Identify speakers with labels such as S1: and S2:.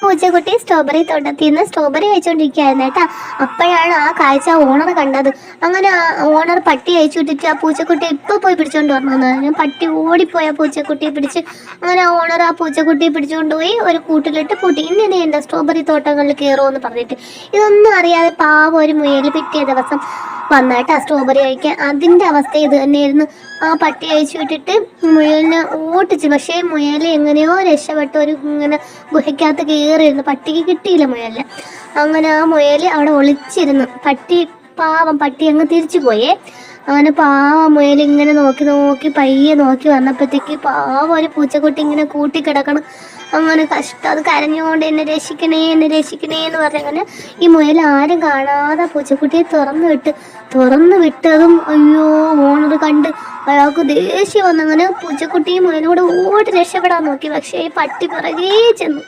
S1: പൂച്ചക്കുട്ടി സ്ട്രോബെറി തോട്ടത്തിൽ നിന്ന് സ്ട്രോബെറി കഴിച്ചോണ്ടിരിക്കുകയായിരുന്നു കേട്ടാ. അപ്പോഴാണ് ആ കാഴ്ച ഓണർ കണ്ടത്. അങ്ങനെ ആ ഓണർ പട്ടി അയച്ചു വിട്ടിട്ട് ആ പൂച്ചക്കുട്ടി ഇപ്പൊ പോയി പിടിച്ചോണ്ട് വന്നു. പട്ടി ഓടിപ്പോയി ആ പൂച്ചക്കുട്ടിയെ പിടിച്ച്. അങ്ങനെ ഓണർ ആ പൂച്ചക്കുട്ടിയെ പിടിച്ചുകൊണ്ടുപോയി ഒരു കൂട്ടിലിട്ട് പൂട്ടി. ഇനി നീ എൻ്റെ സ്ട്രോബെറി തോട്ടങ്ങളിൽ കയറുമെന്ന് പറഞ്ഞിട്ട്. ഇതൊന്നും അറിയാതെ പാവം ഒരു മുയൽ പിറ്റേ ദിവസം വന്നായിട്ട് ആ സ്ട്രോബെറി കഴിക്കാൻ. അതിൻ്റെ അവസ്ഥ ഇത് തന്നെയായിരുന്നു. ആ പട്ടി അയച്ചു വിട്ടിട്ട് മുയലിനെ ഓട്ടിച്ചു. പക്ഷേ മുയൽ എങ്ങനെയോ രക്ഷപ്പെട്ട് ഒരു ഇങ്ങനെ ഗുഹയ്ക്കകത്ത് കയറിയിരുന്നു. പട്ടിക്ക് കിട്ടിയില്ല മുയലിനെ. അങ്ങനെ ആ മുയൽ അവിടെ ഒളിച്ചിരുന്നു. പാവം പട്ടി അങ്ങ് തിരിച്ചു പോയേ. അങ്ങനെ പാവം മുയൽ ഇങ്ങനെ നോക്കി നോക്കി പയ്യെ നോക്കി വന്നപ്പോഴത്തേക്ക് പാവം ഒരു പൂച്ചക്കുട്ടി ഇങ്ങനെ കൂട്ടിക്കിടക്കണം. അങ്ങനെ കഷ്ടം. അത് കരഞ്ഞുകൊണ്ട് എന്നെ രക്ഷിക്കണേ എന്ന് പറഞ്ഞ. അങ്ങനെ ഈ മുയൽ ആരും കാണാതെ പൂച്ചക്കുട്ടിയെ തുറന്നു വിട്ടതും അയ്യോ ഓണർ കണ്ട് അയാൾക്ക് ദേഷ്യം വന്നു. അങ്ങനെ പൂച്ചക്കുട്ടിയും മുയലും കൂടെ ഓടി രക്ഷപ്പെടാൻ നോക്കി. പക്ഷേ ഈ പട്ടി പിറകേ ചെന്നു.